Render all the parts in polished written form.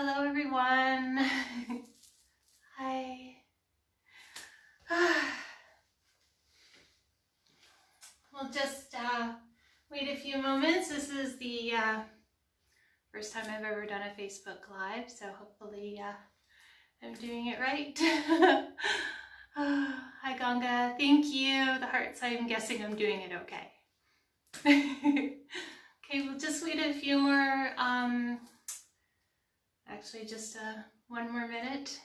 Hello everyone. Hi. We'll just wait a few moments. This is the first time I've ever done a Facebook Live, so hopefully I'm doing it right. Hi Ganga, thank you. The hearts, I'm guessing I'm doing it okay. Okay, we'll just wait a few more, actually just one more minute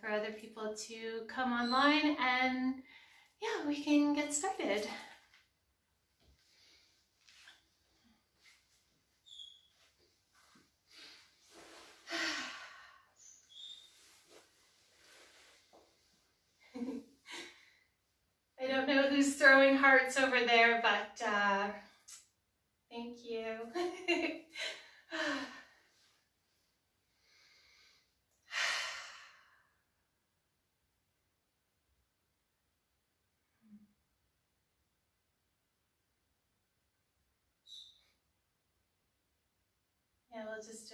for other people to come online, and yeah, we can get started. I don't know who's throwing hearts over there, but thank you. Yeah, we'll just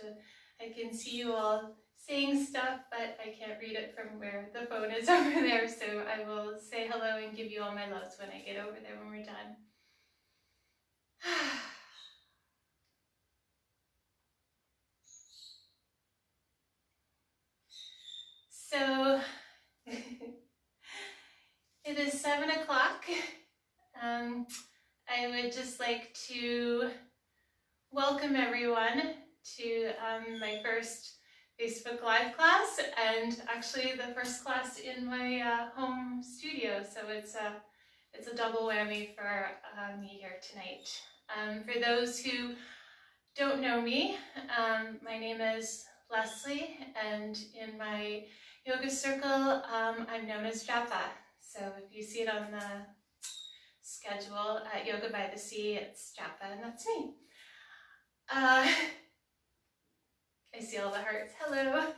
I can see you all saying stuff, but I can't read it from where the phone is over there, so I will say hello and give you all my loves when I get over there when we're done. So it is 7 o'clock. I would just like to welcome everyone to my first Facebook Live class, and actually the first class in my home studio, so it's a double whammy for me here tonight. For those who don't know me, my name is Leslie, and in my yoga circle I'm known as Japa. So if you see it on the schedule at Yoga by the Sea, it's Japa, and that's me. I see all the hearts. Hello.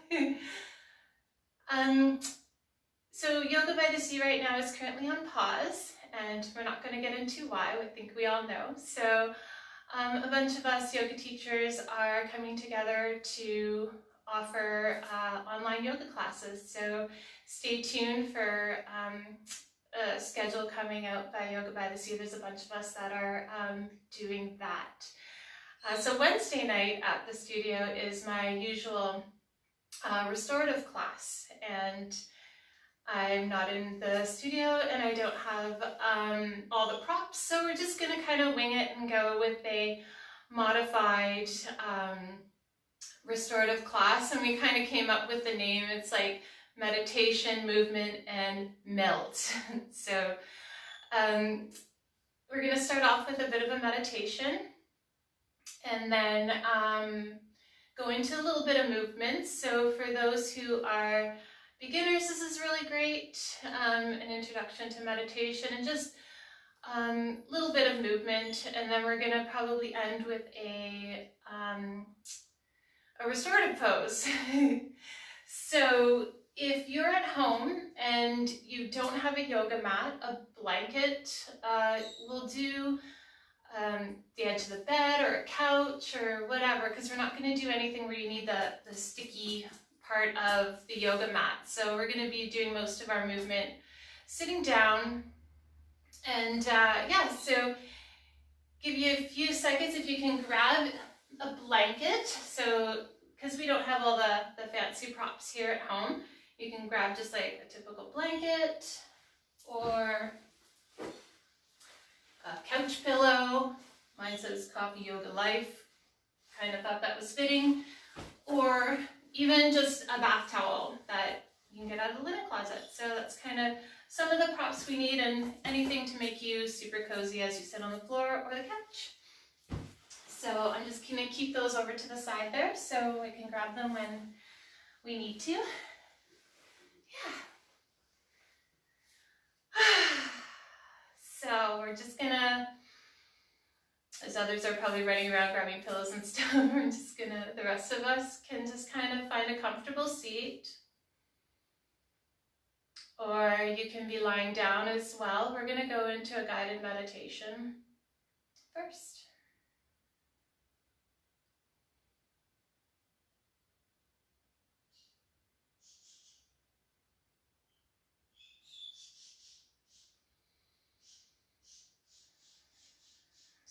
So Yoga by the Sea right now is currently on pause, and we're not going to get into why. I think we all know. So a bunch of us yoga teachers are coming together to offer online yoga classes. So stay tuned for a schedule coming out by Yoga by the Sea. There's a bunch of us that are doing that. So Wednesday night at the studio is my usual restorative class, and I'm not in the studio and I don't have all the props, so we're just going to kind of wing it and go with a modified restorative class, and we kind of came up with the name. It's like meditation, movement, and melt. So we're going to start off with a bit of a meditation, and then go into a little bit of movement. So for those who are beginners, this is really great, an introduction to meditation and just a little bit of movement, and then we're going to probably end with a restorative pose. So if you're at home and you don't have a yoga mat, a blanket will do, the edge of the bed or a couch or whatever, because we're not going to do anything where you need the sticky part of the yoga mat. So we're going to be doing most of our movement sitting down, and yeah, so give you a few seconds if you can grab a blanket. So because we don't have all the fancy props here at home, you can grab just like a typical blanket or a couch pillow. Mine says Coffee Yoga Life. Kind of thought that was fitting. Or even just a bath towel that you can get out of the linen closet. So that's kind of some of the props we need, and anything to make you super cozy as you sit on the floor or the couch. So I'm just going to keep those over to the side there so we can grab them when we need to. Yeah. So we're just gonna, as others are probably running around grabbing pillows and stuff, we're just gonna, the rest of us can just kind of find a comfortable seat. Or you can be lying down as well. We're gonna go into a guided meditation first.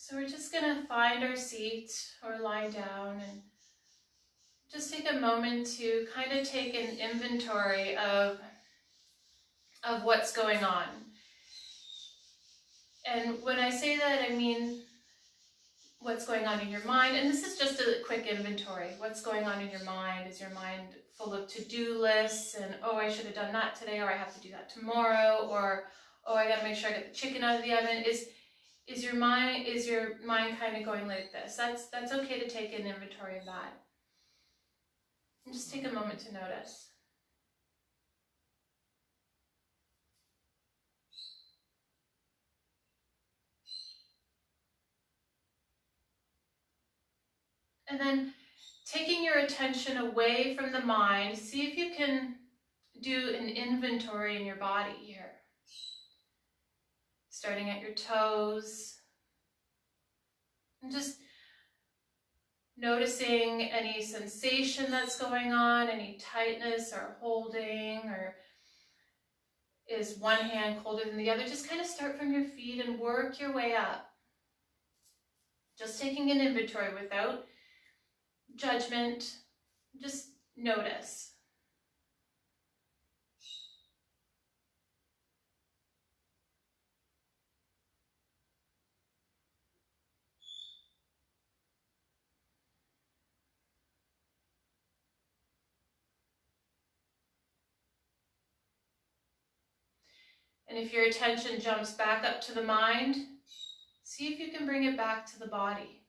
So we're just going to find our seat or lie down and just take a moment to kind of take an inventory of what's going on. And when I say that, I mean what's going on in your mind. And this is just a quick inventory. What's going on in your mind? Is your mind full of to-do lists and, oh, I should have done that today, or I have to do that tomorrow, or, oh, I got to make sure I get the chicken out of the oven? Is your mind kind of going like this? That's okay to take an inventory of that. And just take a moment to notice. And then taking your attention away from the mind, see if you can do an inventory in your body here. Starting at your toes. And just noticing any sensation that's going on, any tightness or holding, or is one hand colder than the other? Just kind of start from your feet and work your way up. Just taking an inventory without judgment, just notice. And if your attention jumps back up to the mind, see if you can bring it back to the body.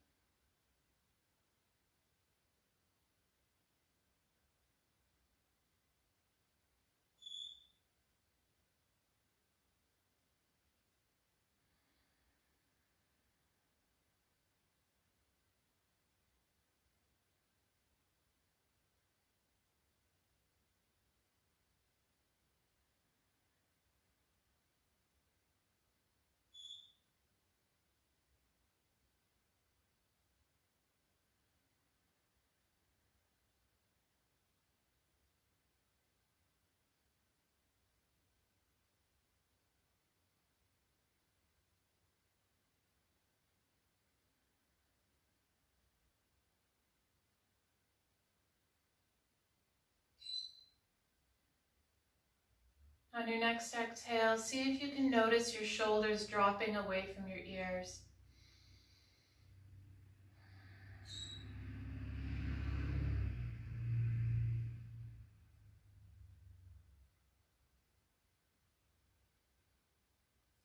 On your next exhale, see if you can notice your shoulders dropping away from your ears.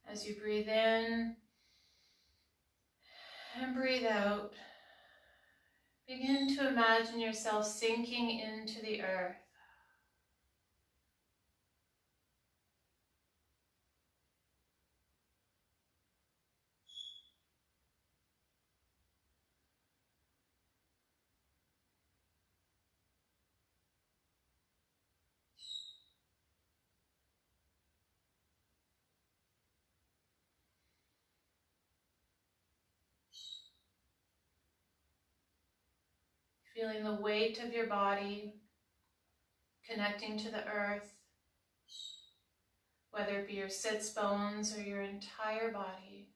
As you breathe in and breathe out, begin to imagine yourself sinking into the earth. Feeling the weight of your body connecting to the earth, whether it be your sits bones or your entire body.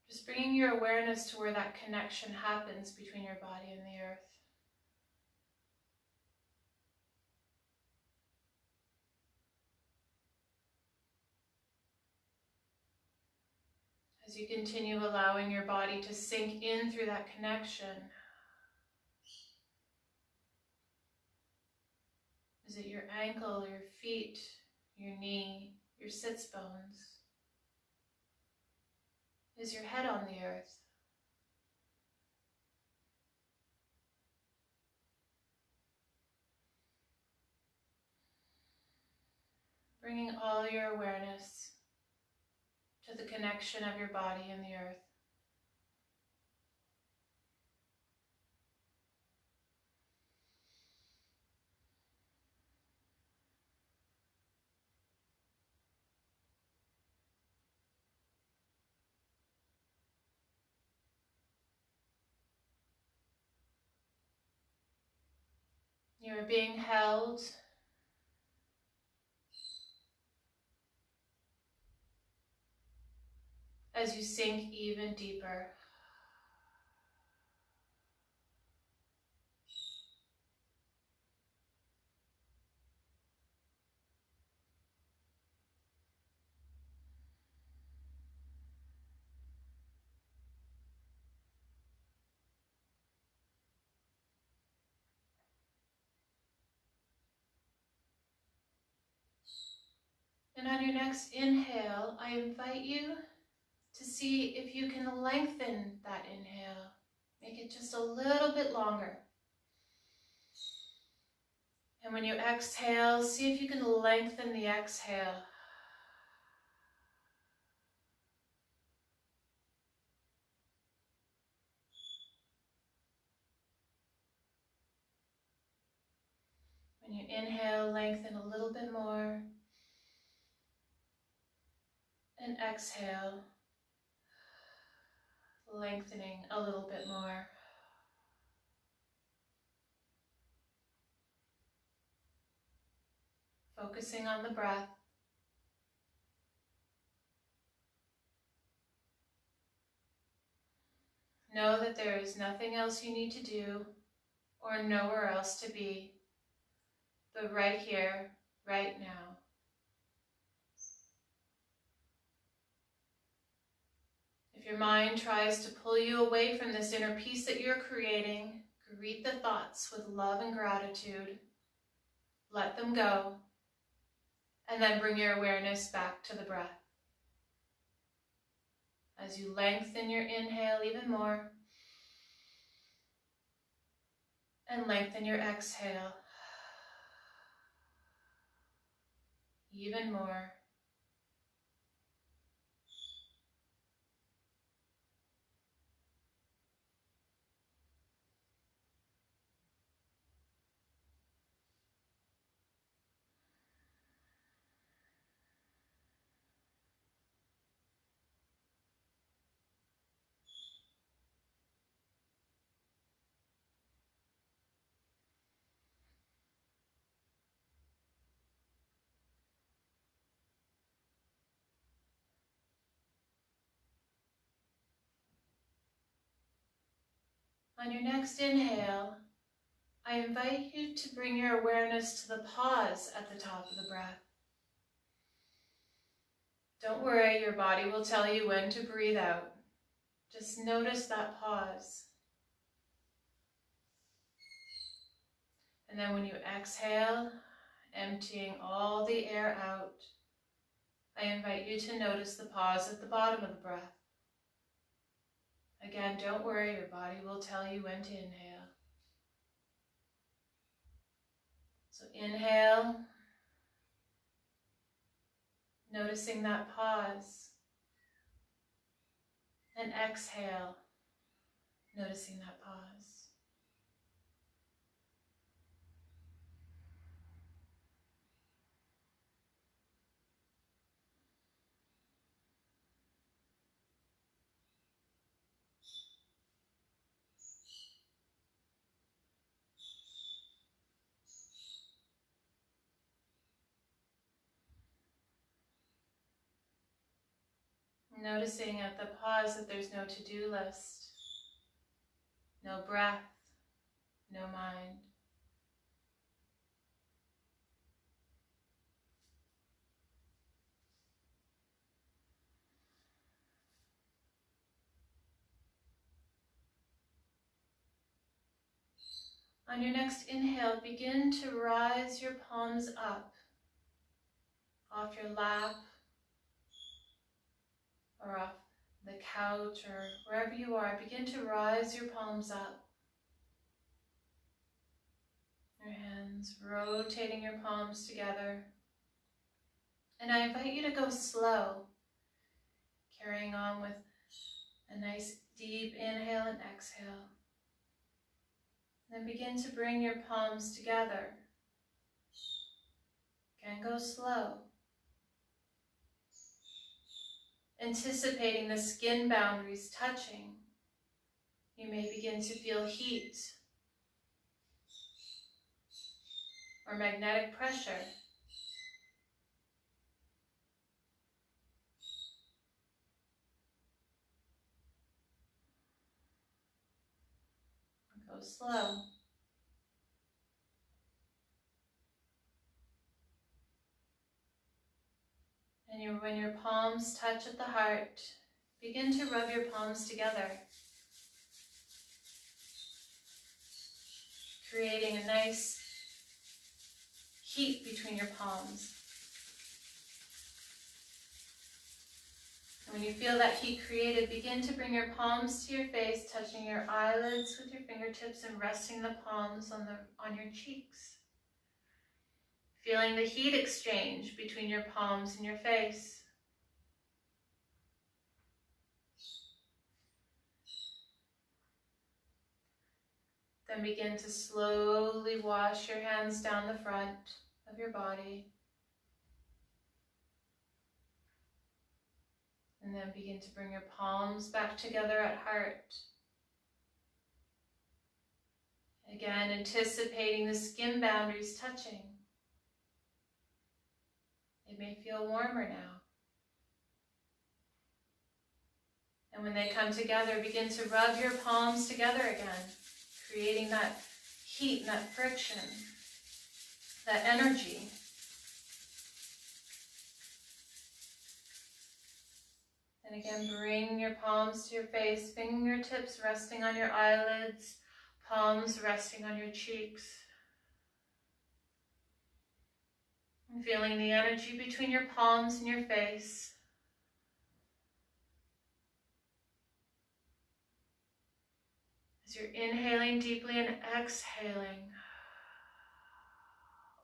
Just bringing your awareness to where that connection happens between your body and the earth. As you continue allowing your body to sink in through that connection, is it your ankle, your feet, your knee, your sits bones? Is your head on the earth? Bringing all your awareness to the connection of your body and the earth. You are being held as you sink even deeper. And on your next inhale, I invite you to see if you can lengthen that inhale. Make it just a little bit longer. And when you exhale, see if you can lengthen the exhale. When you inhale, lengthen a little bit more. And exhale, lengthening a little bit more. Focusing on the breath. Know that there is nothing else you need to do or nowhere else to be, but right here, right now. If your mind tries to pull you away from this inner peace that you're creating, greet the thoughts with love and gratitude. Let them go, and then bring your awareness back to the breath. As you lengthen your inhale even more, and lengthen your exhale even more. On your next inhale, I invite you to bring your awareness to the pause at the top of the breath. Don't worry, your body will tell you when to breathe out. Just notice that pause. And then when you exhale, emptying all the air out, I invite you to notice the pause at the bottom of the breath. Again, don't worry, your body will tell you when to inhale. So inhale, noticing that pause. And exhale, noticing that pause. Noticing at the pause that there's no to-do list, no breath, no mind. On your next inhale, begin to rise your palms up off your lap or off the couch or wherever you are. Begin to rise your palms up. Your hands rotating your palms together. And I invite you to go slow, carrying on with a nice deep inhale and exhale. Then begin to bring your palms together. Again, go slow. Anticipating the skin boundaries touching. You may begin to feel heat or magnetic pressure. slow. And when your palms touch at the heart, begin to rub your palms together, creating a nice heat between your palms. And when you feel that heat created, begin to bring your palms to your face, touching your eyelids with your fingertips and resting the palms on your cheeks. Feeling the heat exchange between your palms and your face. Then begin to slowly wash your hands down the front of your body. And then begin to bring your palms back together at heart. Again, anticipating the skin boundaries touching. They may feel warmer now. And when they come together, begin to rub your palms together again, creating that heat and that friction, that energy. And again, bring your palms to your face, fingertips resting on your eyelids, palms resting on your cheeks. And feeling the energy between your palms and your face. As you're inhaling deeply and exhaling,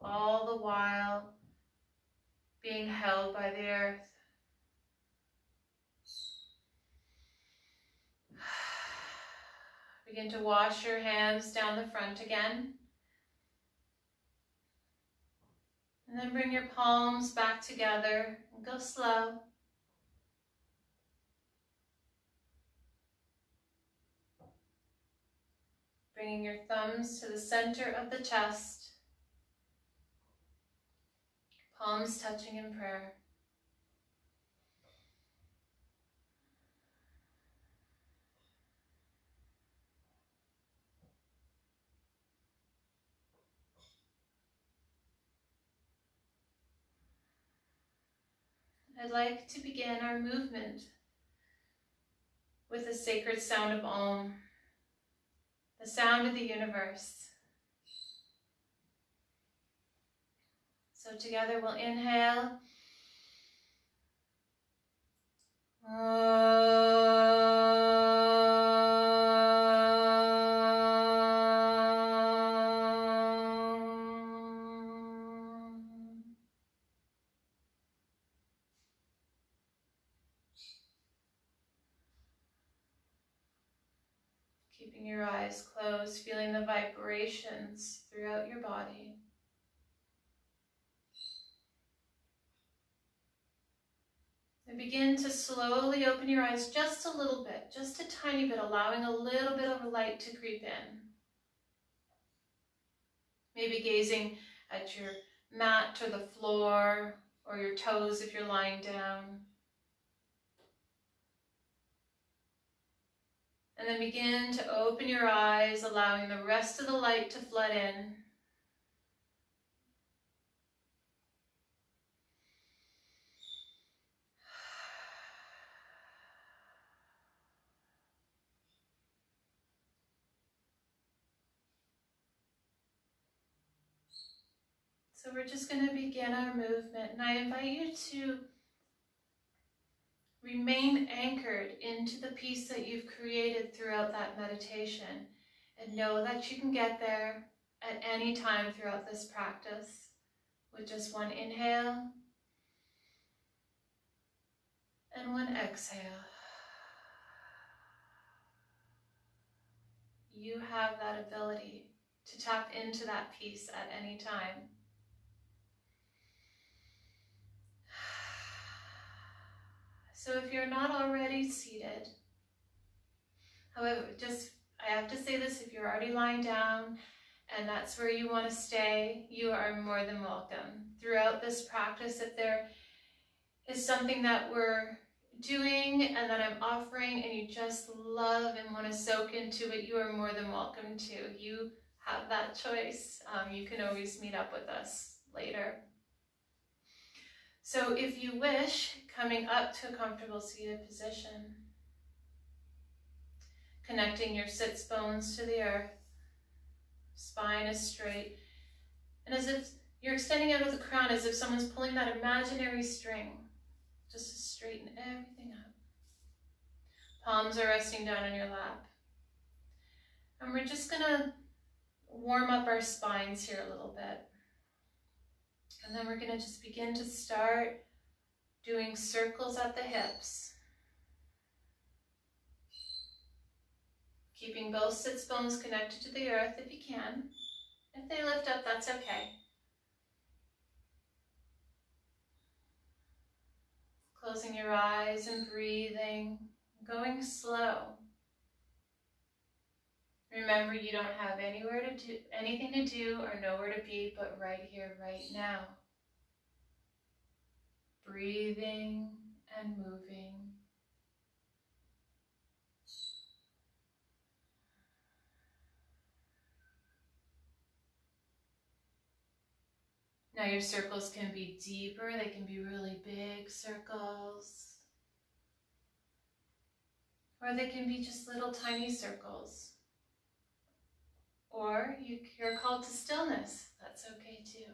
all the while being held by the earth. Begin to wash your hands down the front again. And then bring your palms back together and go slow. Bringing your thumbs to the center of the chest. Palms touching in prayer. I'd like to begin our movement with the sacred sound of Om, the sound of the universe. So together we'll inhale. Keeping your eyes closed, feeling the vibrations throughout your body. And begin to slowly open your eyes just a little bit, just a tiny bit, allowing a little bit of light to creep in. Maybe gazing at your mat or the floor or your toes if you're lying down. And then begin to open your eyes, allowing the rest of the light to flood in. So we're just going to begin our movement, and I invite you to remain anchored into the peace that you've created throughout that meditation, and know that you can get there at any time throughout this practice with just one inhale and one exhale. You have that ability to tap into that peace at any time. So if you're not already seated, however, I have to say this, if you're already lying down and that's where you want to stay, you are more than welcome. Throughout this practice, if there is something that we're doing and that I'm offering and you just love and want to soak into it, you are more than welcome to. You have that choice. You can always meet up with us later. So if you wish, coming up to a comfortable seated position, connecting your sits bones to the earth, spine is straight, and as if you're extending out of the crown, as if someone's pulling that imaginary string, just to straighten everything up. Palms are resting down on your lap. And we're just gonna warm up our spines here a little bit. And then we're gonna just begin to start doing circles at the hips. Keeping both sits bones connected to the earth if you can. If they lift up, that's okay. Closing your eyes and breathing, going slow. Remember, you don't have anything to do or nowhere to be but right here, right now. Breathing and moving. Now your circles can be deeper, they can be really big circles. Or they can be just little tiny circles. Or you're called to stillness, that's okay too.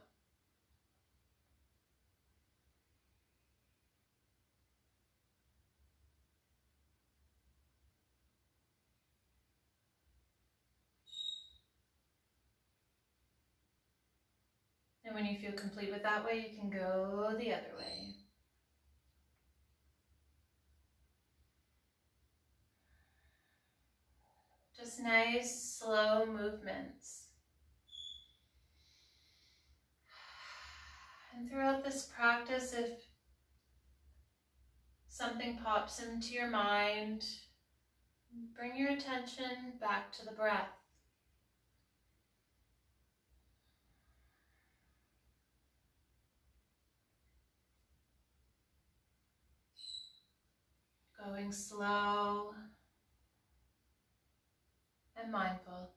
And when you feel complete with that way, you can go the other way. Just nice, slow movements. And throughout this practice, if something pops into your mind, bring your attention back to the breath. Going slow and mindful.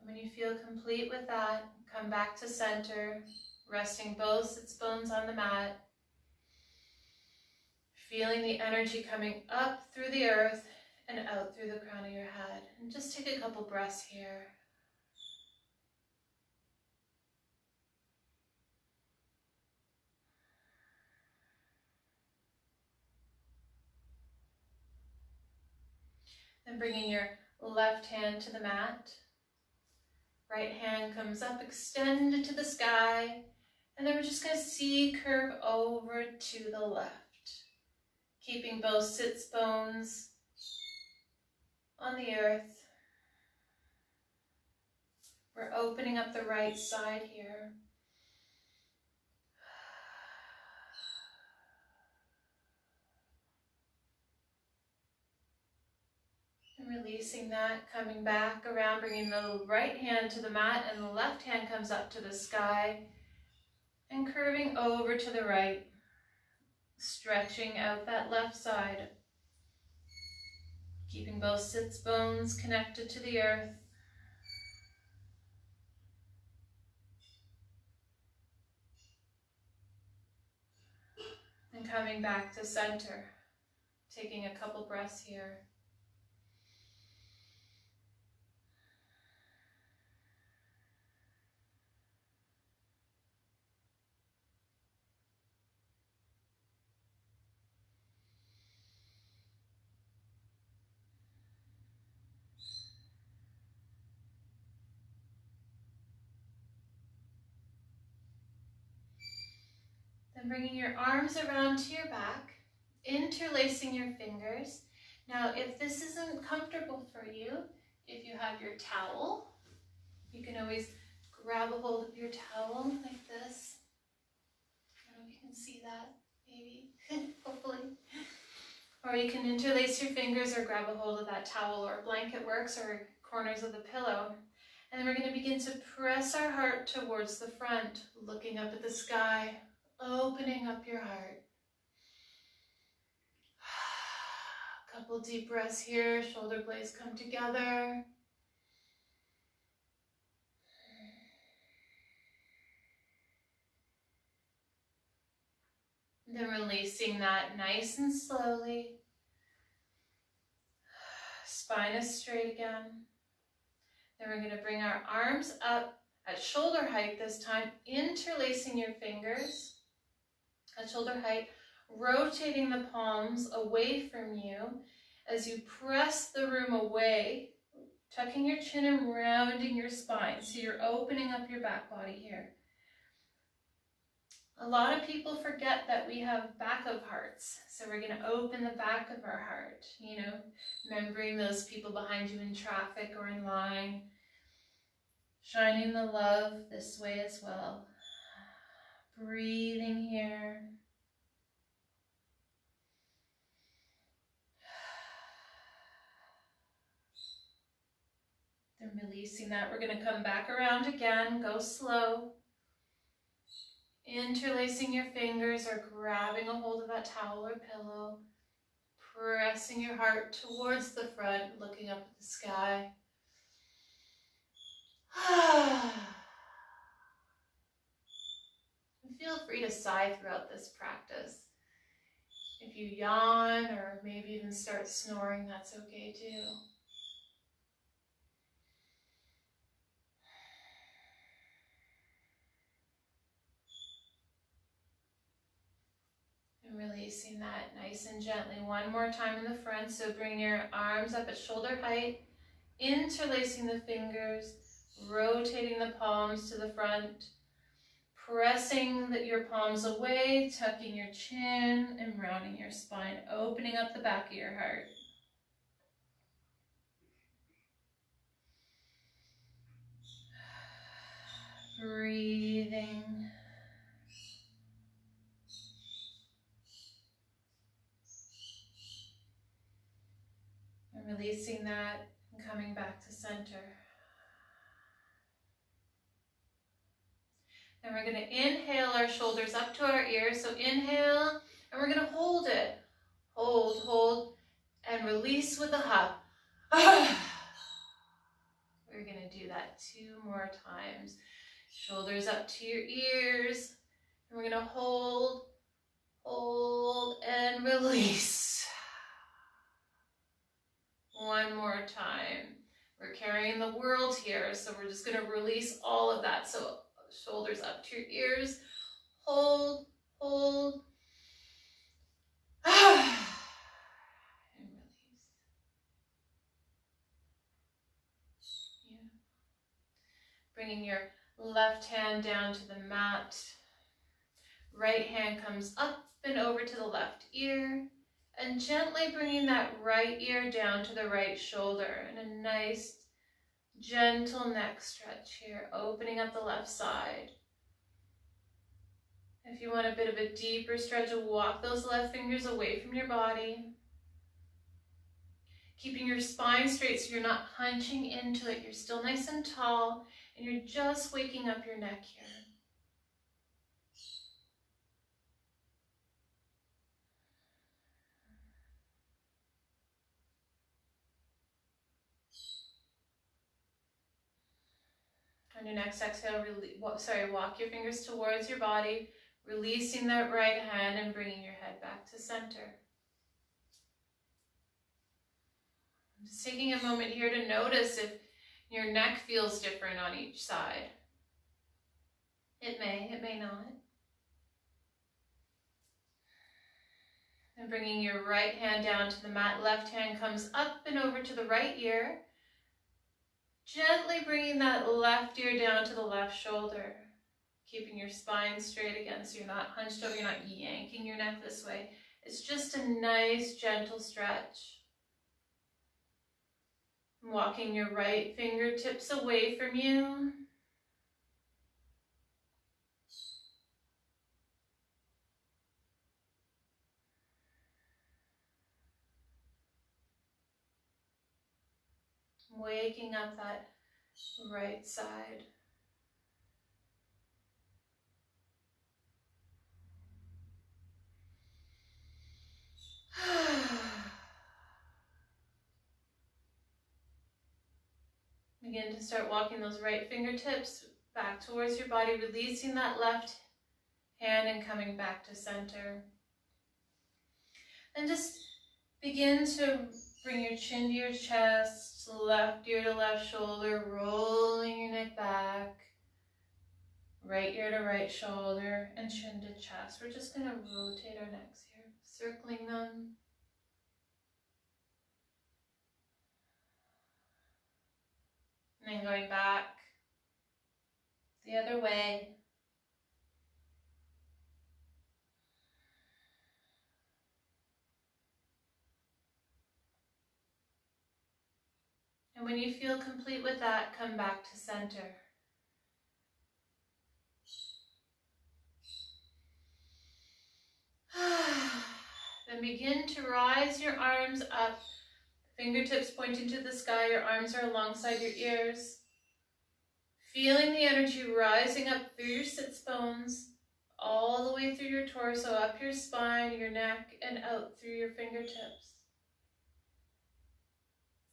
And when you feel complete with that, come back to center, resting both sits bones on the mat, feeling the energy coming up through the earth and out through the crown of your head. And just take a couple breaths here. Then bringing your left hand to the mat. Right hand comes up, extended to the sky. And then we're just going to see curve over to the left. Keeping both sits bones on the earth. We're opening up the right side here. And releasing that, coming back around, bringing the right hand to the mat and the left hand comes up to the sky and curving over to the right, stretching out that left side. Keeping both sits bones connected to the earth. And coming back to center, taking a couple breaths here. Then bringing your arms around to your back, interlacing your fingers. Now, if this isn't comfortable for you, if you have your towel, you can always grab a hold of your towel like this. I don't know if you can see that, maybe, hopefully. Or you can interlace your fingers or grab a hold of that towel, or a blanket works, or corners of the pillow. And then we're going to begin to press our heart towards the front, looking up at the sky, opening up your heart. A couple deep breaths here, shoulder blades come together. And then releasing that nice and slowly. Spine is straight again. Then we're going to bring our arms up at shoulder height this time, interlacing your fingers at shoulder height, rotating the palms away from you as you press the room away, tucking your chin and rounding your spine. So you're opening up your back body here. A lot of people forget that we have back of hearts. So we're going to open the back of our heart, remembering those people behind you in traffic or in line, shining the love this way as well. Breathing here. Then releasing that, we're going to come back around again, go slow. Interlacing your fingers or grabbing a hold of that towel or pillow. Pressing your heart towards the front, looking up at the sky. Feel free to sigh throughout this practice. If you yawn or maybe even start snoring, that's okay too. And releasing that nice and gently one more time in the front. So bring your arms up at shoulder height, interlacing the fingers, rotating the palms to the front, pressing your palms away, tucking your chin and rounding your spine, opening up the back of your heart. Breathing. And releasing that and coming back to center. Then we're going to inhale our shoulders up to our ears. So inhale, and we're going to hold it. Hold, and release with a hug. We're going to do that 2 more times. Shoulders up to your ears. And we're going to hold, and release. 1 more time. We're carrying the world here, so we're just going to release all of that. So shoulders up to your ears. Hold, and release. Yeah. Bringing your left hand down to the mat. Right hand comes up and over to the left ear. And gently bringing that right ear down to the right shoulder. And a nice, gentle neck stretch here, opening up the left side. If you want a bit of a deeper stretch, walk those left fingers away from your body. Keeping your spine straight so you're not hunching into it. You're still nice and tall, and you're just waking up your neck here. On your next exhale, walk your fingers towards your body, releasing that right hand and bringing your head back to center. Just taking a moment here to notice if your neck feels different on each side. It may not. And bringing your right hand down to the mat, left hand comes up and over to the right ear. Gently bringing that left ear down to the left shoulder. Keeping your spine straight again so you're not hunched over, you're not yanking your neck this way. It's just a nice, gentle stretch. Walking your right fingertips away from you. Waking up that right side. Begin to start walking those right fingertips back towards your body, releasing that left hand and coming back to center. And just begin to bring your chin to your chest, left ear to left shoulder, rolling your neck back, right ear to right shoulder, and chin to chest. We're just going to rotate our necks here, circling them. And then going back the other way. And when you feel complete with that, come back to center. Then begin to rise your arms up, fingertips pointing to the sky, your arms are alongside your ears. Feeling the energy rising up through your sits bones, all the way through your torso, up your spine, your neck, and out through your fingertips.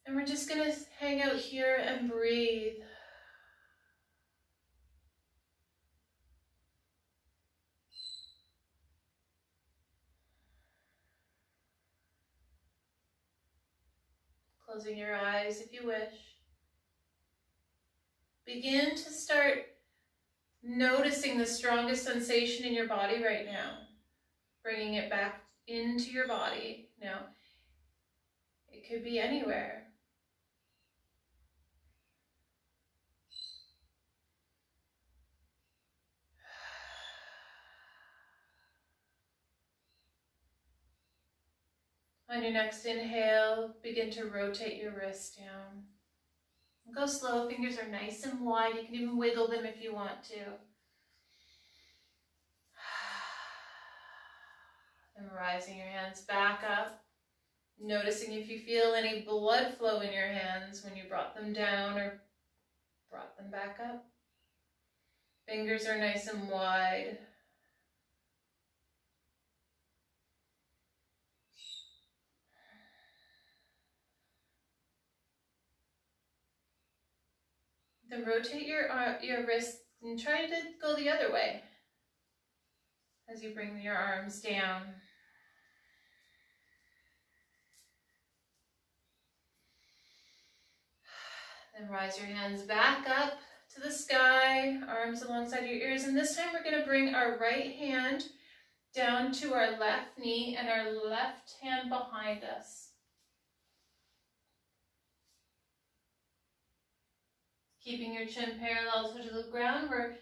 And we're just going to hang out here and breathe. Closing your eyes if you wish. Begin to start noticing the strongest sensation in your body right now. Bringing it back into your body. Now, it could be anywhere. On your next inhale, begin to rotate your wrists down. Go slow, fingers are nice and wide. You can even wiggle them if you want to. And rising your hands back up. Noticing if you feel any blood flow in your hands when you brought them down or brought them back up. Fingers are nice and wide. Then rotate your wrists and try to go the other way as you bring your arms down. Then rise your hands back up to the sky, arms alongside your ears, and this time we're going to bring our right hand down to our left knee and our left hand behind us. Keeping your chin parallel to the ground, we're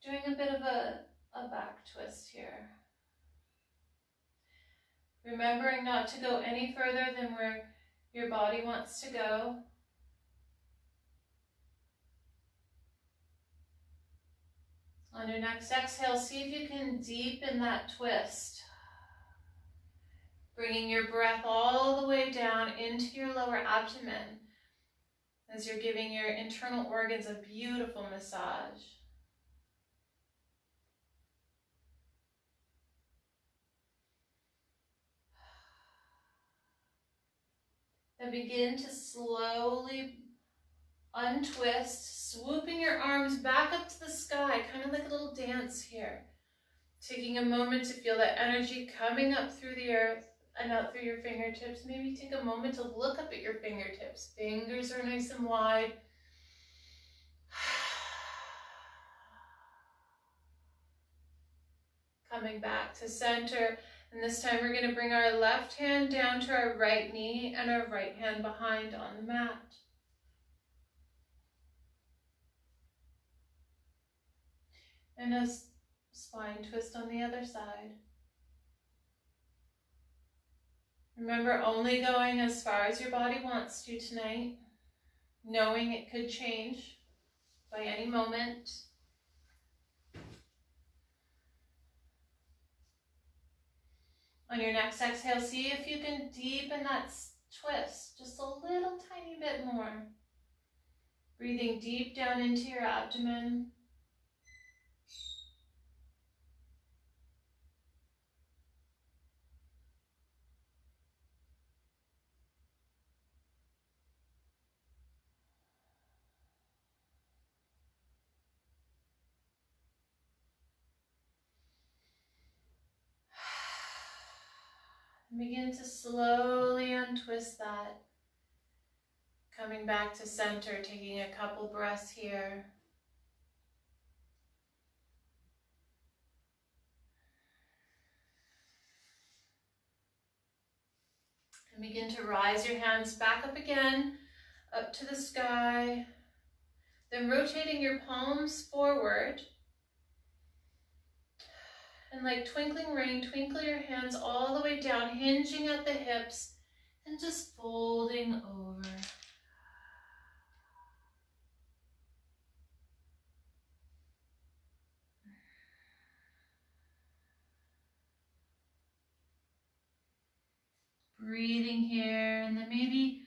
doing a bit of a back twist here. Remembering not to go any further than where your body wants to go. On your next exhale, see if you can deepen that twist. Bringing your breath all the way down into your lower abdomen as you're giving your internal organs a beautiful massage. Then begin to slowly untwist, swooping your arms back up to the sky, kind of like a little dance here. Taking a moment to feel that energy coming up through the earth and out through your fingertips. Maybe take a moment to look up at your fingertips. Fingers are nice and wide. Coming back to center. And this time we're going to bring our left hand down to our right knee and our right hand behind on the mat. And a spine twist on the other side. Remember, only going as far as your body wants to tonight, knowing it could change by any moment. On your next exhale, see if you can deepen that twist just a little tiny bit more. Breathing deep down into your abdomen. And begin to slowly untwist that. Coming back to center, taking a couple breaths here. And begin to rise your hands back up again, up to the sky. Then rotating your palms forward. And like twinkling rain, twinkle your hands all the way down, hinging at the hips, and just folding over. Breathing here, and then maybe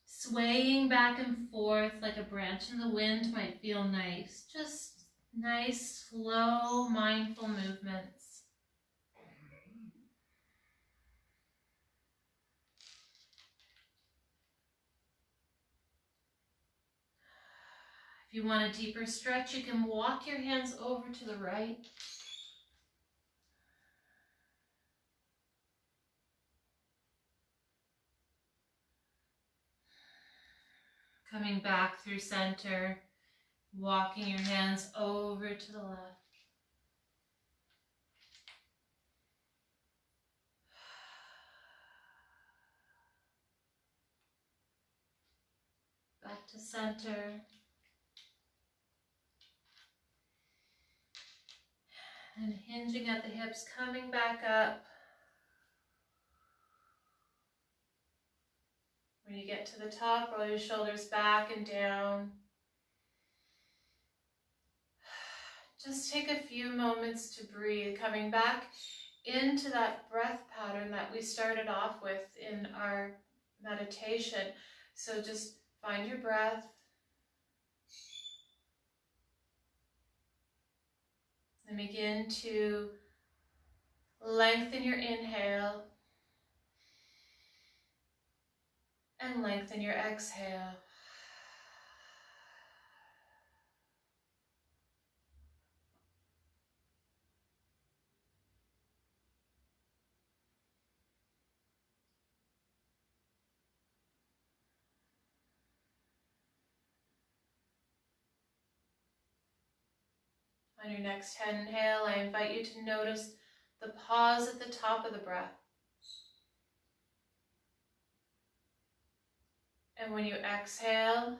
swaying back and forth like a branch in the wind might feel nice. Just nice, slow, mindful movements. If you want a deeper stretch, you can walk your hands over to the right. Coming back through center, walking your hands over to the left. Back to center. And hinging at the hips, coming back up. When you get to the top, roll your shoulders back and down. Just take a few moments to breathe, coming back into that breath pattern that we started off with in our meditation. So just find your breath. And begin to lengthen your inhale and lengthen your exhale. On your next inhale, I invite you to notice the pause at the top of the breath. And when you exhale,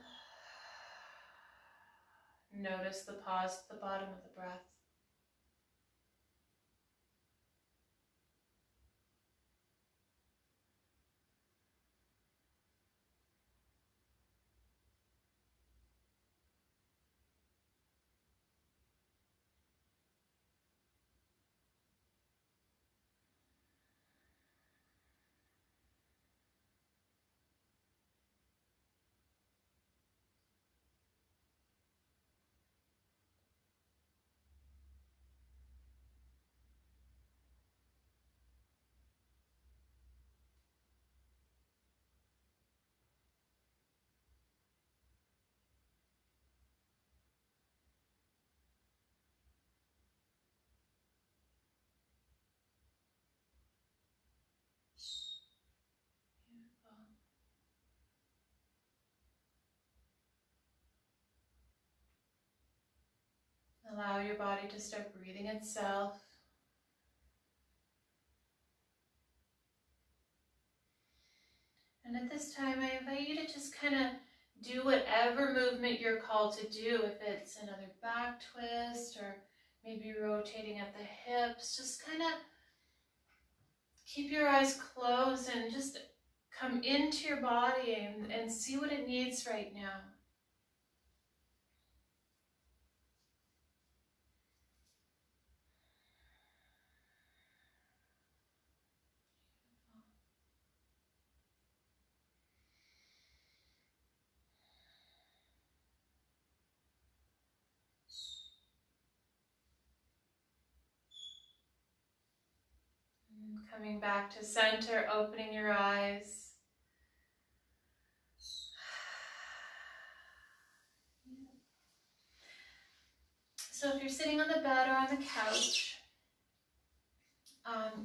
notice the pause at the bottom of the breath. Beautiful. Allow your body to start breathing itself. And at this time, I invite you to just kind of do whatever movement you're called to do. If it's another back twist or maybe rotating at the hips, just kind of keep your eyes closed and just come into your body and see what it needs right now. Coming back to center, opening your eyes. So if you're sitting on the bed or on the couch,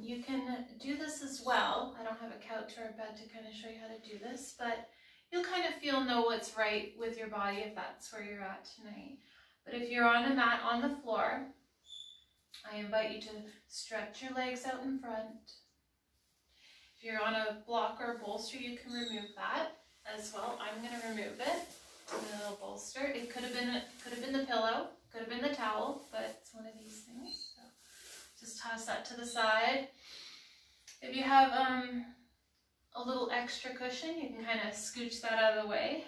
you can do this as well. I don't have a couch or a bed to kind of show you how to do this, but you'll kind of know what's right with your body if that's where you're at tonight. But if you're on a mat on the floor, I invite you to stretch your legs out in front. If you're on a block or a bolster, you can remove that as well. I'm going to remove it. The little bolster. It could have been the pillow, could have been the towel, but it's one of these things. So just toss that to the side. If you have a little extra cushion, you can kind of scooch that out of the way.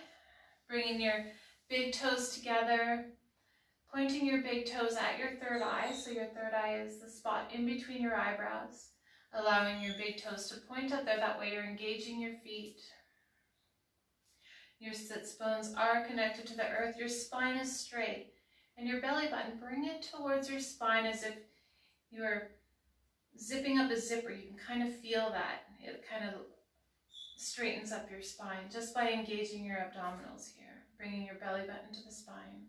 Bringing your big toes together, pointing your big toes at your third eye. So your third eye is the spot in between your eyebrows. Allowing your big toes to point up there. That way you're engaging your feet. Your sits bones are connected to the earth. Your spine is straight. And your belly button, bring it towards your spine as if you're zipping up a zipper. You can kind of feel that. It kind of straightens up your spine just by engaging your abdominals here. Bringing your belly button to the spine.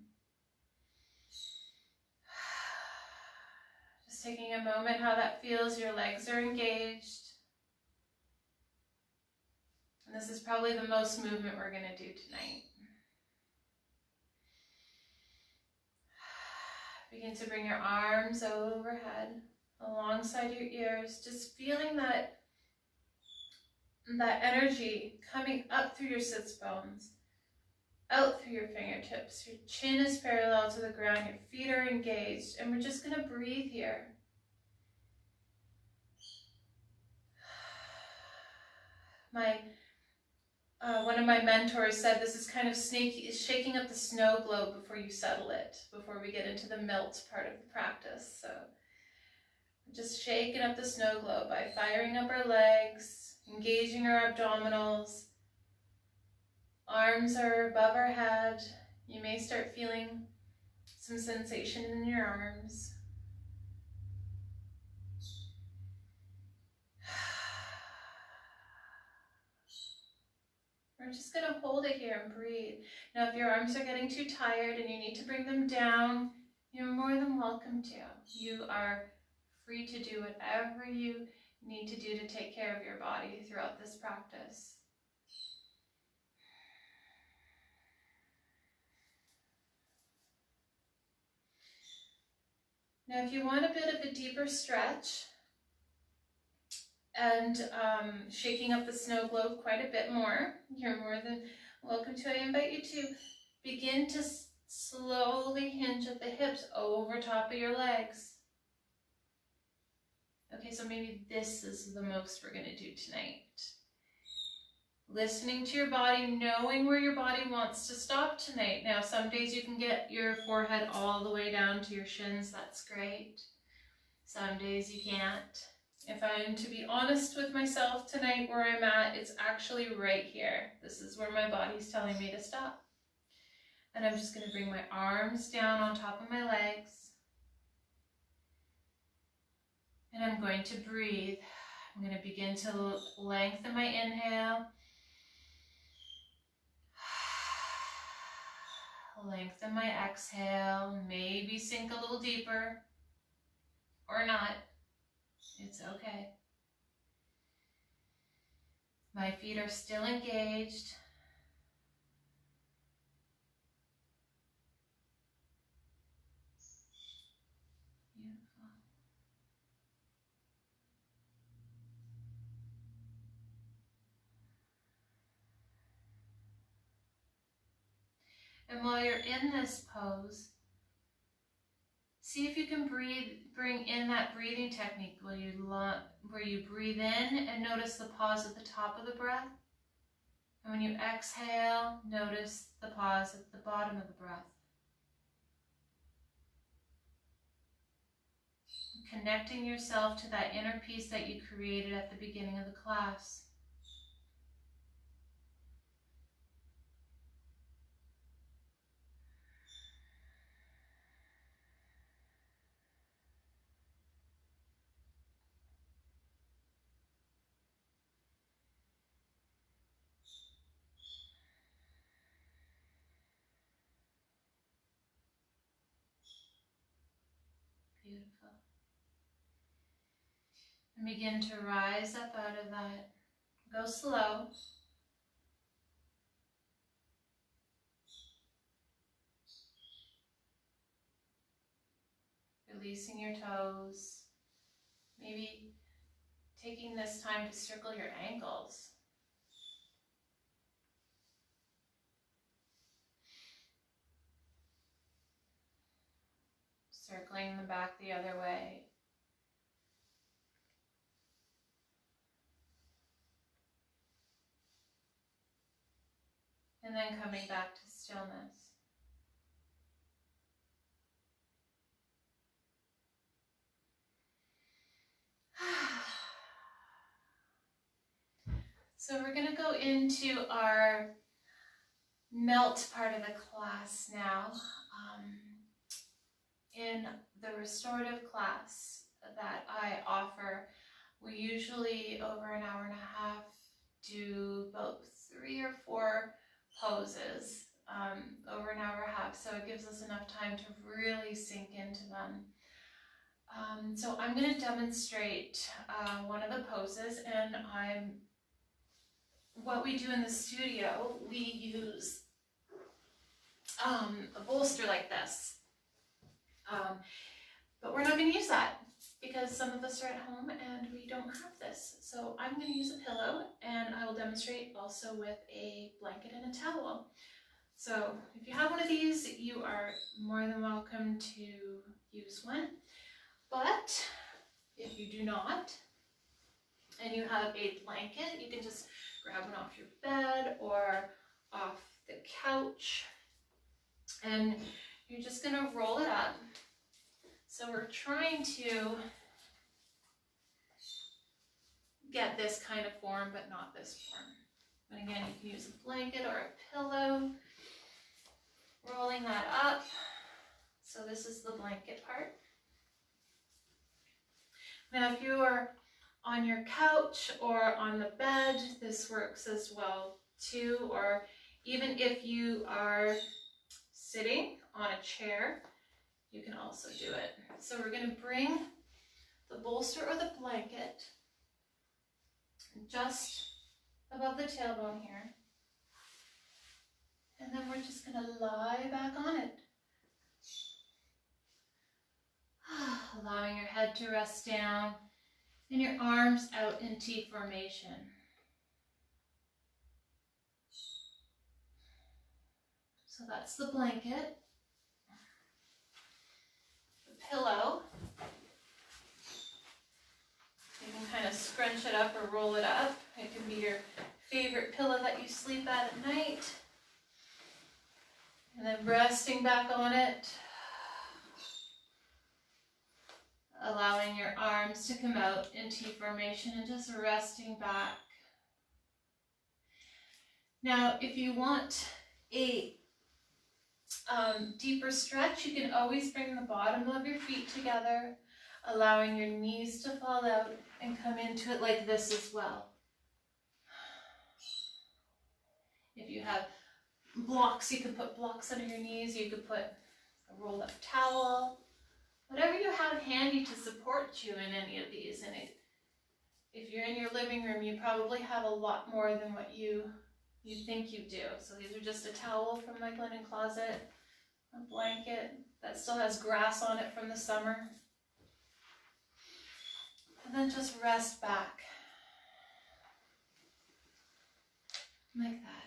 Just taking a moment how that feels. Your legs are engaged. And this is probably the most movement we're going to do tonight. Begin to bring your arms overhead, alongside your ears, just feeling that energy coming up through your sits bones, out through your fingertips. Your chin is parallel to the ground, your feet are engaged, and we're just going to breathe here. One of my mentors said this is kind of shaking up the snow globe before you settle it, before we get into the melt part of the practice. So just shaking up the snow globe by firing up our legs, engaging our abdominals. Arms are above our head. You may start feeling some sensation in your arms. We're just going to hold it here and breathe. Now, if your arms are getting too tired and you need to bring them down, you're more than welcome to. You are free to do whatever you need to do to take care of your body throughout this practice. Now, if you want a bit of a deeper stretch and shaking up the snow globe quite a bit more, you're more than welcome to. I invite you to begin to slowly hinge at the hips over top of your legs. Okay, so maybe this is the most we're going to do tonight. Listening to your body, knowing where your body wants to stop tonight. Now, some days you can get your forehead all the way down to your shins. That's great. Some days you can't. If I'm to be honest with myself tonight, where I'm at, it's actually right here. This is where my body's telling me to stop. And I'm just going to bring my arms down on top of my legs. And I'm going to breathe. I'm going to begin to lengthen my inhale. Lengthen my exhale. Maybe sink a little deeper. Or not. It's okay. My feet are still engaged. Beautiful. And while you're in this pose, see if you can bring in that breathing technique where you breathe in and notice the pause at the top of the breath. And when you exhale, notice the pause at the bottom of the breath. Connecting yourself to that inner peace that you created at the beginning of the class. Beautiful. And begin to rise up out of that. Go slow. Releasing your toes. Maybe taking this time to circle your ankles. Circling them back the other way. And then coming back to stillness. So we're going to go into our melt part of the class now. In the restorative class that I offer, we usually over an hour and a half do about 3 or 4 poses over an hour and a half, so it gives us enough time to really sink into them. So I'm going to demonstrate one of the poses, and what we do in the studio, we use a bolster like this. But we're not going to use that because some of us are at home and we don't have this. So I'm going to use a pillow, and I will demonstrate also with a blanket and a towel. So if you have one of these, you are more than welcome to use one. But if you do not, and you have a blanket, you can just grab one off your bed or off the couch, and you're just going to roll it up. So we're trying to get this kind of form, but not this form. And again, you can use a blanket or a pillow. Rolling that up. So this is the blanket part. Now if you are on your couch or on the bed, this works as well too. Or even if you are sitting on a chair, you can also do it. So we're going to bring the bolster or the blanket just above the tailbone here. And then we're just going to lie back on it. Allowing your head to rest down and your arms out in T formation. So that's the blanket. The pillow. You can kind of scrunch it up or roll it up. It can be your favorite pillow that you sleep at night. And then resting back on it. Allowing your arms to come out in T formation and just resting back. Now, if you want a deeper stretch, you can always bring the bottom of your feet together, allowing your knees to fall out and come into it like this as well. If you have blocks, you could put blocks under your knees, you could put a rolled up towel, whatever you have handy to support you in any of these. And if you're in your living room, you probably have a lot more than what you think you do. So these are just a towel from my linen closet, a blanket that still has grass on it from the summer. And then just rest back. Like that.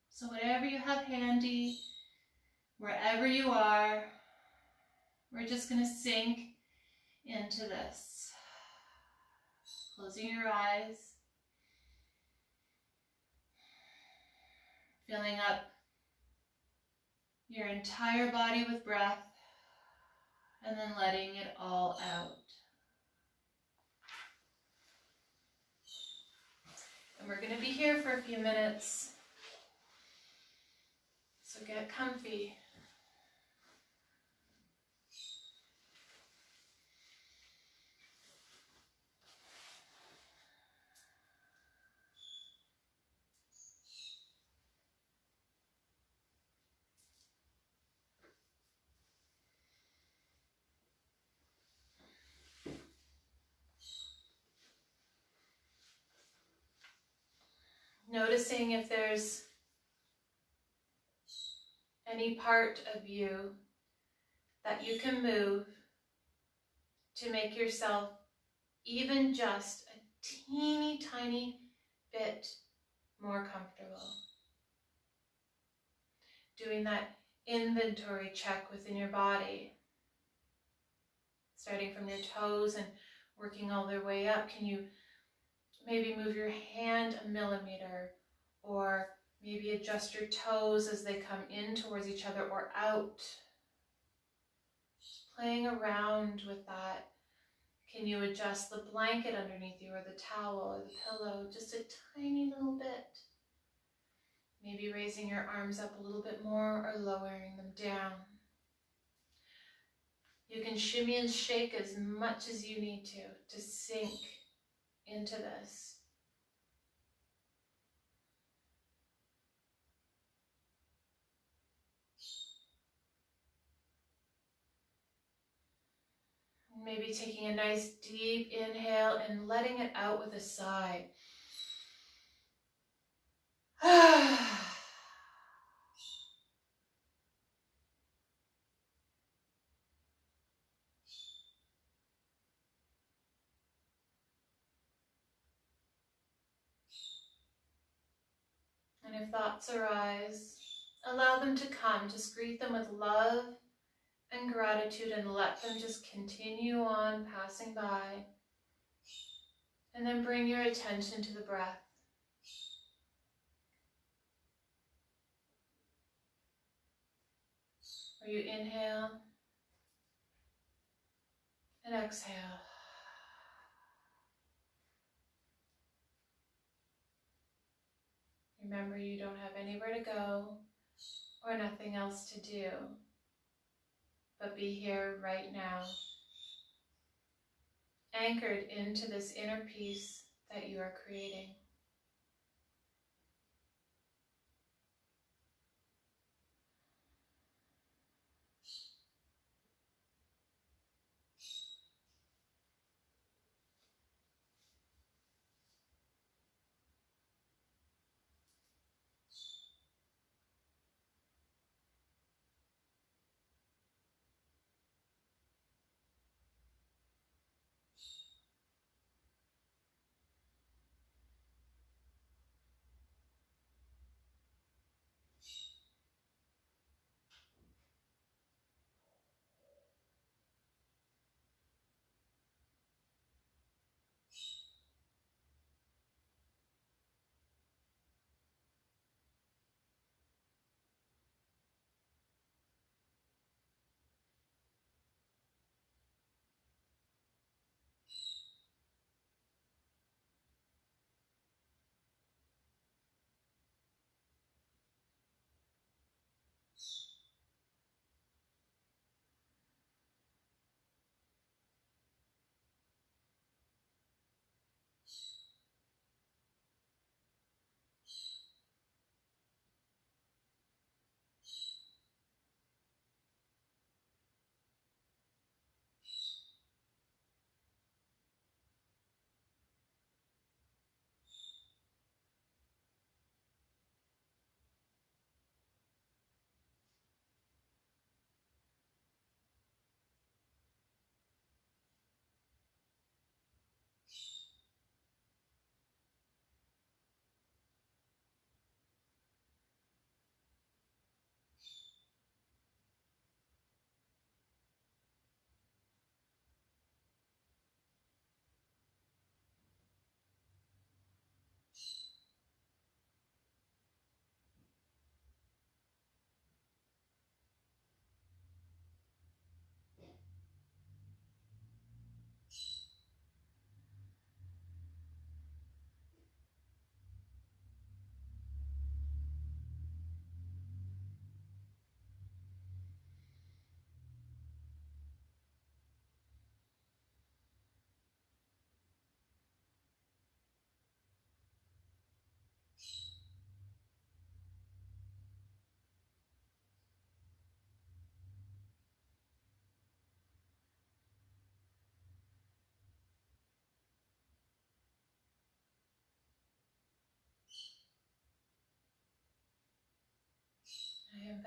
So whatever you have handy, wherever you are, we're just going to sink into this. Closing your eyes. Filling up your entire body with breath. And then letting it all out. And we're going to be here for a few minutes. So get comfy. Noticing if there's any part of you that you can move to make yourself even just a teeny tiny bit more comfortable. Doing that inventory check within your body, starting from your toes and working all the way up. Can you maybe move your hand a millimeter, or maybe adjust your toes as they come in towards each other or out? Just playing around with that. Can you adjust the blanket underneath you, or the towel, or the pillow, just a tiny little bit? Maybe raising your arms up a little bit more or lowering them down. You can shimmy and shake as much as you need to sink into this. Maybe taking a nice deep inhale and letting it out with a sigh. And if thoughts arise, allow them to come. Just greet them with love and gratitude and let them just continue on passing by. And then bring your attention to the breath. Where you inhale and exhale. Remember, you don't have anywhere to go or nothing else to do, but be here right now, anchored into this inner peace that you are creating.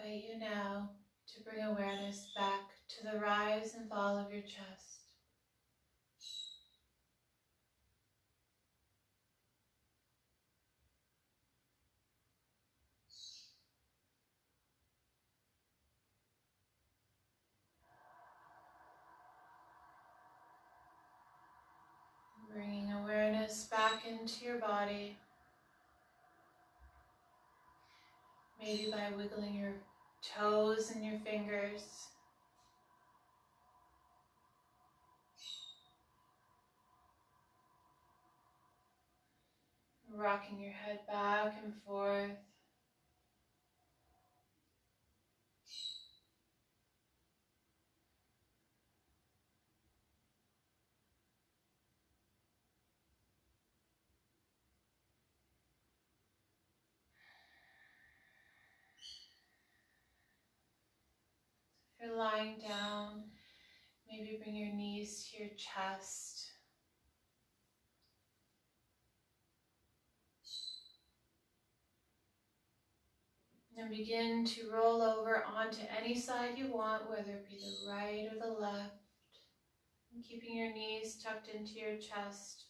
invite you now to bring awareness back to the rise and fall of your chest. Bringing awareness back into your body, maybe by wiggling your toes and your fingers. Rocking your head back and forth. If you're lying down, maybe bring your knees to your chest. And begin to roll over onto any side you want, whether it be the right or the left. And keeping your knees tucked into your chest.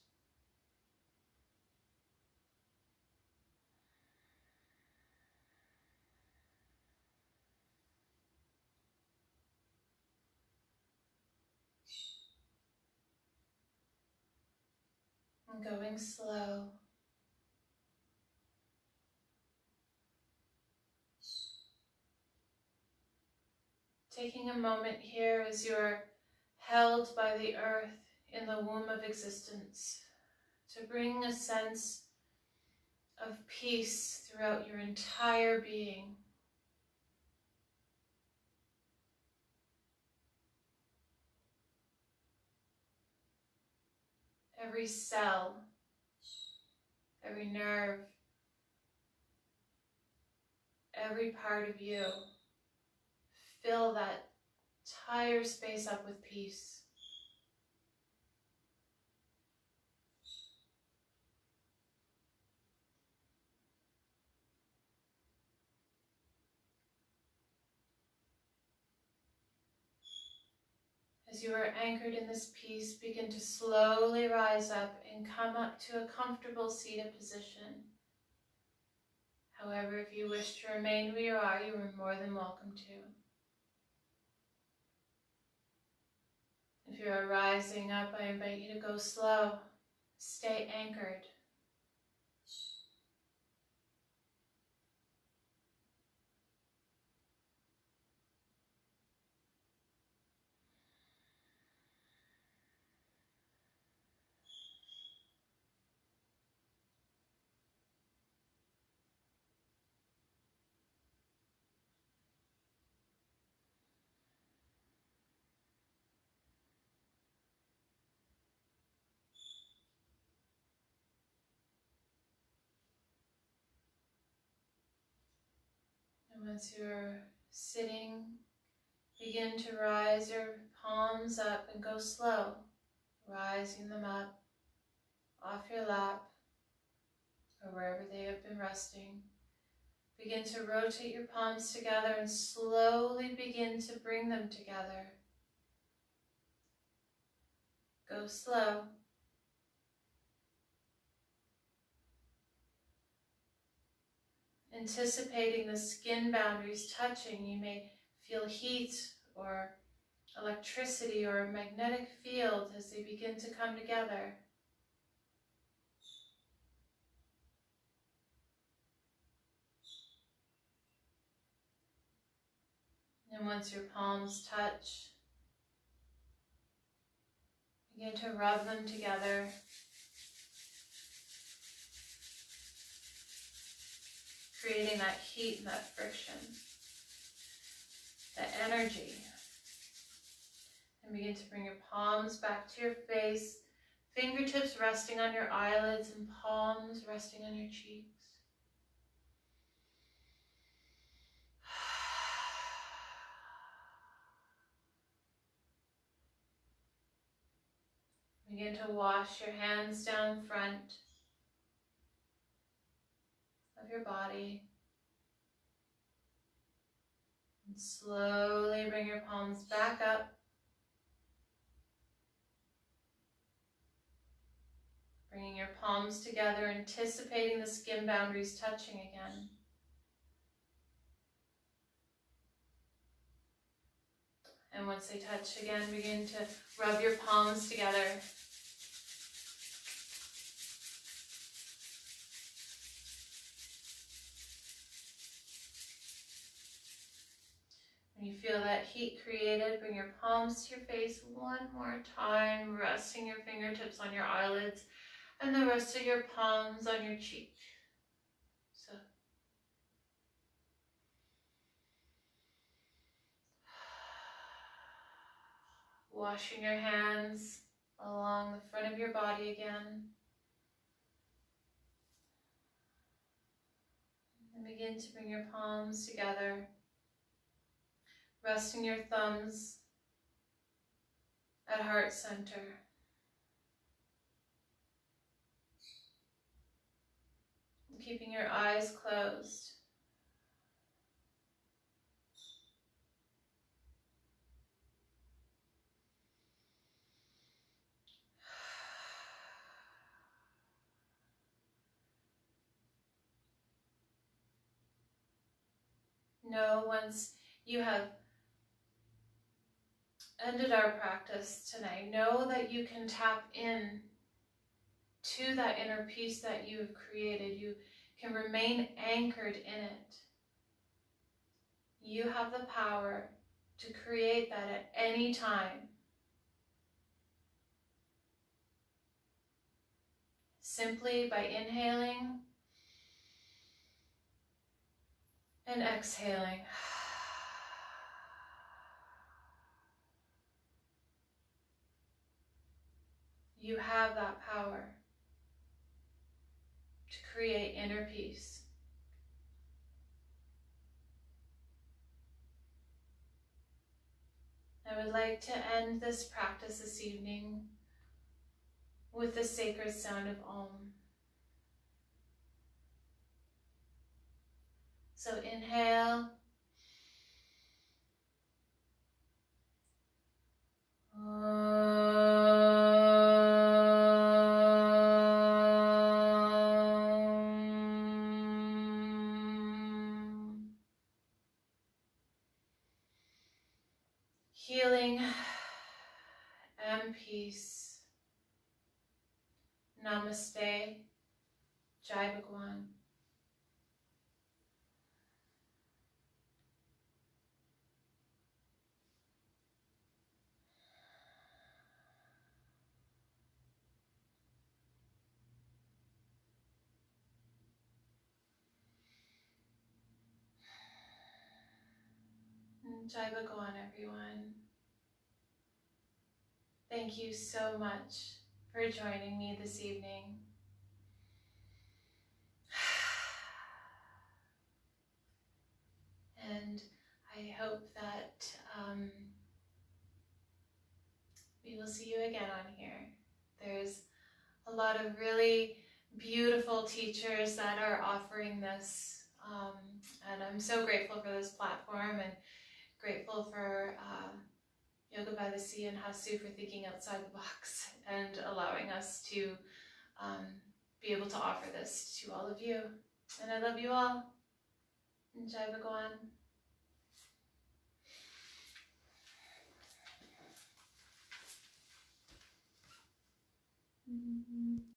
And going slow. Taking a moment here as you're held by the earth in the womb of existence to bring a sense of peace throughout your entire being. Every cell, every nerve, every part of you, fill that entire space up with peace. As you are anchored in this peace, begin to slowly rise up and come up to a comfortable seated position. However, if you wish to remain where you are more than welcome to. If you are rising up, I invite you to go slow. Stay anchored. And once you're sitting, begin to rise your palms up and go slow, rising them up off your lap or wherever they have been resting. Begin to rotate your palms together and slowly begin to bring them together. Go slow. Anticipating the skin boundaries touching, you may feel heat or electricity or a magnetic field as they begin to come together. And once your palms touch, begin to rub them together. Creating that heat and that friction, that energy. And begin to bring your palms back to your face, fingertips resting on your eyelids and palms resting on your cheeks. Begin to wash your hands down front of your body. And slowly bring your palms back up. Bringing your palms together, anticipating the skin boundaries touching again. And once they touch again, begin to rub your palms together. When you feel that heat created, bring your palms to your face one more time, resting your fingertips on your eyelids and the rest of your palms on your cheek. So washing your hands along the front of your body again. And begin to bring your palms together, resting your thumbs at heart center. Keeping your eyes closed. Know once you have ended our practice tonight, know that you can tap in to that inner peace that you have created. You can remain anchored in it. You have the power to create that at any time. Simply by inhaling and exhaling. You have that power to create inner peace. I would like to end this practice this evening with the sacred sound of Om. So inhale. Healing and peace. Namaste. Jai Bhagwan. Jai Bhagwan, everyone. Thank you so much for joining me this evening. And I hope that we will see you again on here. There's a lot of really beautiful teachers that are offering this. And I'm so grateful for this platform and grateful for Yoga by the Sea and Hasu for thinking outside the box and allowing us to be able to offer this to all of you. And I love you all. Jai Bhagwan.